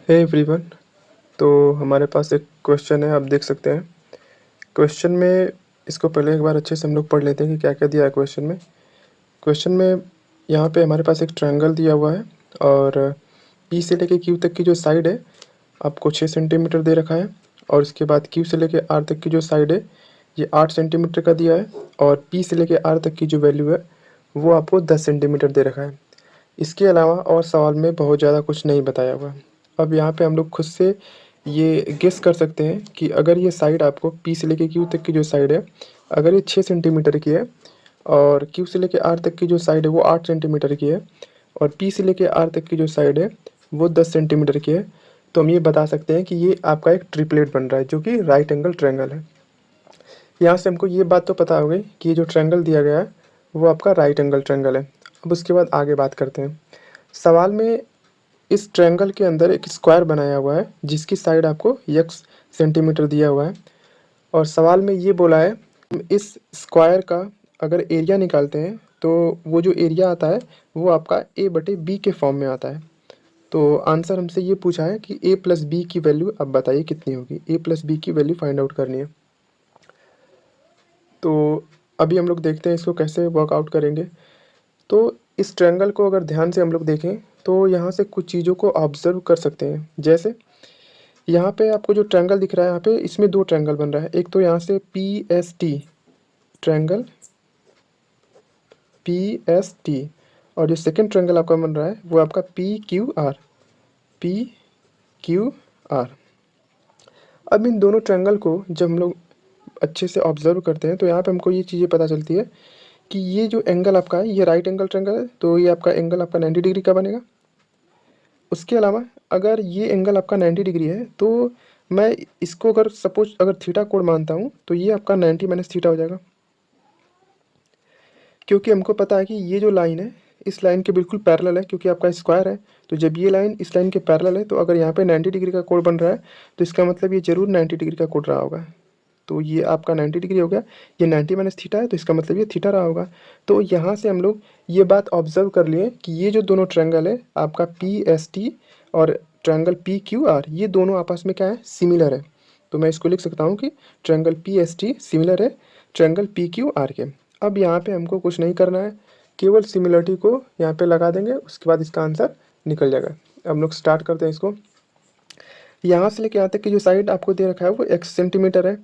Hey everyone. तो हमारे पास एक क्वेश्चन है, आप देख सकते हैं। क्वेश्चन में इसको पहले एक बार अच्छे से हम लोग पढ़ लेते हैं कि क्या-क्या दिया है क्वेश्चन में। क्वेश्चन में यहाँ पे हमारे पास एक ट्रायंगल दिया हुआ है और पी से लेके क्यू तक की जो साइड है आपको 6 सेंटीमीटर दे रखा है और उसके बाद क्यू से लेके आर तक की जो साइड है ये 8 सेंटीमीटर का दिया है और पी से लेके आर तक की जो वैल्यू है वो आपको 10 सेंटीमीटर दे रखा है। इसके अलावा और सवाल में बहुत ज़्यादा कुछ नहीं बताया हुआ है। अब यहाँ पे हम लोग खुद से ये गेस कर सकते हैं कि अगर ये साइड आपको पी से लेके क्यू तक की जो साइड है, अगर ये 6 सेंटीमीटर की है और क्यू से लेके आर तक की जो साइड है वो 8 सेंटीमीटर की है और पी से लेके आर तक की जो साइड है वो 10 सेंटीमीटर की है, तो हम ये बता सकते हैं कि ये आपका एक ट्रिपलेट बन रहा है जो कि राइट एंगल ट्रायंगल है। यहाँ से हमको ये बात तो पता हो गई कि ये जो ट्रायंगल दिया गया है वो आपका राइट एंगल ट्रायंगल है। अब उसके बाद आगे बात करते हैं। सवाल में इस ट्रायंगल के अंदर एक स्क्वायर बनाया हुआ है जिसकी साइड आपको x सेंटीमीटर दिया हुआ है और सवाल में ये बोला है इस स्क्वायर का अगर एरिया निकालते हैं तो वो जो एरिया आता है वो आपका a/b के फॉर्म में आता है। तो आंसर हमसे ये पूछा है कि a प्लस बी की वैल्यू अब बताइए कितनी होगी। a प्लस बी की वैल्यू फाइंड आउट करनी है। तो अभी हम लोग देखते हैं इसको कैसे वर्कआउट करेंगे। तो इस ट्रायंगल को अगर ध्यान से हम लोग देखें तो यहाँ से कुछ चीज़ों को ऑब्जर्व कर सकते हैं। जैसे यहाँ पे आपको जो ट्रायंगल दिख रहा है, यहाँ पे इसमें दो ट्रायंगल बन रहा है। एक तो यहाँ से P S T triangle, P S T, और जो सेकेंड ट्रायंगल आपका बन रहा है वो आपका P Q R, P Q R. अब इन दोनों ट्रायंगल को जब हम लोग अच्छे से ऑब्जर्व करते हैं तो यहाँ पे हमको ये चीज़ें पता चलती है कि ये जो एंगल आपका है ये राइट एंगल ट्रायंगल है, तो ये आपका एंगल आपका 90 डिग्री का बनेगा। उसके अलावा अगर ये एंगल आपका 90 डिग्री है तो मैं इसको अगर सपोज अगर थीटा कोण मानता हूँ तो ये आपका 90 माइनस थीटा हो जाएगा, क्योंकि हमको पता है कि ये जो लाइन है इस लाइन के बिल्कुल पैरेलल है क्योंकि आपका स्क्वायर है। तो जब ये लाइन इस लाइन के पैरेलल है तो अगर यहाँ पे 90 डिग्री का कोण बन रहा है तो इसका मतलब ये जरूर 90 डिग्री का कोण रहा होगा। तो ये आपका 90 डिग्री हो गया, ये 90 माइनस थीटा है तो इसका मतलब ये थीटा रहा होगा। तो यहाँ से हम लोग ये बात ऑब्जर्व कर लिए कि ये जो दोनों ट्रायंगल है आपका पी एस टी और ट्रायंगल पी क्यू आर ये दोनों आपस में क्या है, सिमिलर है। तो मैं इसको लिख सकता हूँ कि triangle P S T similar है ट्रायंगल पी क्यू आर के। अब यहाँ पे हमको कुछ नहीं करना है, केवल सिमिलरिटी को यहाँ पे लगा देंगे, उसके बाद इसका आंसर निकल जाएगा। अब हम लोग स्टार्ट करते हैं इसको। यहाँ से लेके यहाँ तक की जो साइड आपको दे रखा है वो x सेंटीमीटर है,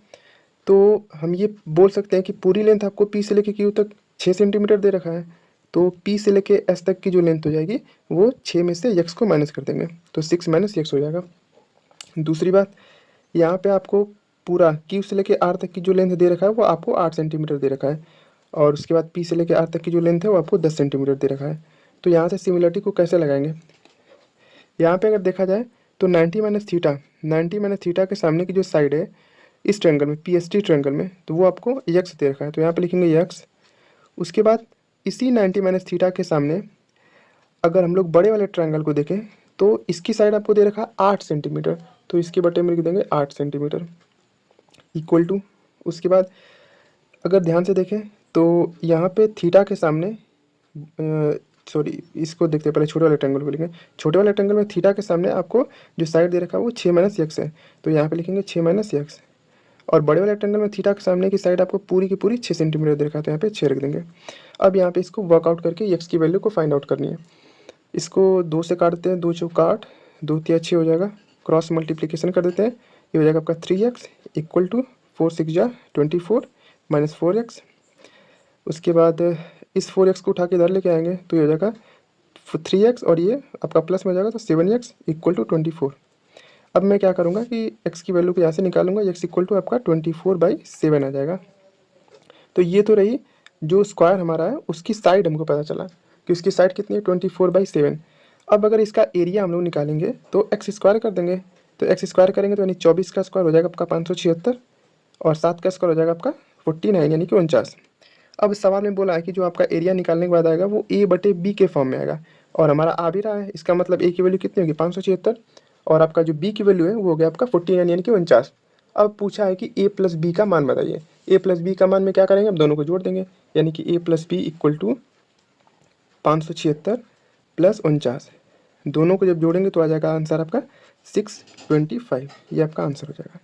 तो हम ये बोल सकते हैं कि पूरी लेंथ आपको P से लेके Q तक 6 सेंटीमीटर दे रखा है। तो P से लेके S तक की जो लेंथ हो जाएगी वो 6 में से x को माइनस कर देंगे तो 6 माइनस x हो जाएगा। दूसरी बात, यहाँ पे आपको पूरा Q से लेके R तक की जो लेंथ दे रखा है वो आपको 8 सेंटीमीटर दे रखा है और उसके बाद P से लेके R तक की जो लेंथ है वो आपको 10 सेंटीमीटर दे रखा है। तो यहाँ से सिमिलरिटी को कैसे लगाएंगे, यहाँ पे अगर देखा जाए तो 90 माइनस थीटा, 90 माइनस थीटा के सामने की जो साइड है इस ट्रायंगल में पी एस टी ट्रायंगल में तो वो आपको यक्स दे रखा है, तो यहाँ पे लिखेंगे यक्स। उसके बाद इसी 90 माइनस थीटा के सामने अगर हम लोग बड़े वाले ट्रायंगल को देखें तो इसकी साइड आपको दे रखा है 8 सेंटीमीटर, तो इसके बटे में लिख देंगे 8 सेंटीमीटर इक्वल टू। उसके बाद अगर ध्यान से देखें तो यहाँ पे थीटा के सामने सॉरी इसको देखते हैं, पहले छोटे वाले ट्रायंगल को लिखेंगे। छोटे वाले ट्रायंगल में थीटा के सामने आपको जो साइड दे रखा है वो 6 माइनस यक्स है, तो यहाँ पे लिखेंगे 6 माइनस यक्स। और बड़े वाले ट्रायंगल में थीटा के सामने की साइड आपको पूरी की पूरी 6 सेंटीमीटर दे रखा है, तो यहाँ पे 6 रख देंगे। अब यहाँ पे इसको वर्कआउट करके एक्स की वैल्यू को फाइंड आउट करनी है। इसको 2 से काटते हैं, 2 चौक 8, 2 तिया 6 हो जाएगा। क्रॉस मल्टीप्लिकेशन कर देते हैं, ये हो जाएगा आपका 3x इक्वल टू 4 6 जा 24 माइनस 4x। उसके बाद इस 4x को उठा के इधर लेके आएंगे तो ये हो जाएगा 3x और ये आपका प्लस में हो जाएगा तो 7x इक्वल टू 24। अब मैं क्या करूँगा कि x की वैल्यू को यहाँ से निकालूंगा, x इक्वल टू आपका 24/7 आ जाएगा। तो ये तो रही जो स्क्वायर हमारा है उसकी साइड हमको पता चला कि उसकी साइड कितनी है 24/7। अब अगर इसका एरिया हम लोग निकालेंगे तो एक्स स्क्वायर कर देंगे, तो एक्स स्क्वायर करेंगे तो यानी 24 का स्क्वायर हो जाएगा आपका 576 और 7 का स्क्वायर हो जाएगा आपका 49 यानी कि 49। अब सवाल में बोला है कि जो आपका एरिया निकालने के बाद आएगा वो a/b के फॉर्म में आएगा और हमारा आ भी रहा है, इसका मतलब a की वैल्यू कितनी होगी 576 और आपका जो b की वैल्यू है वो हो गया आपका 49 यानी कि 49। अब पूछा है कि a प्लस बी का मान बताइए। a प्लस बी का मान में क्या करेंगे, हम दोनों को जोड़ देंगे यानी कि a plus B equal to 576 plus 49। दोनों को जब जोड़ेंगे तो आ जाएगा आंसर आपका 625। ये आपका आंसर हो जाएगा।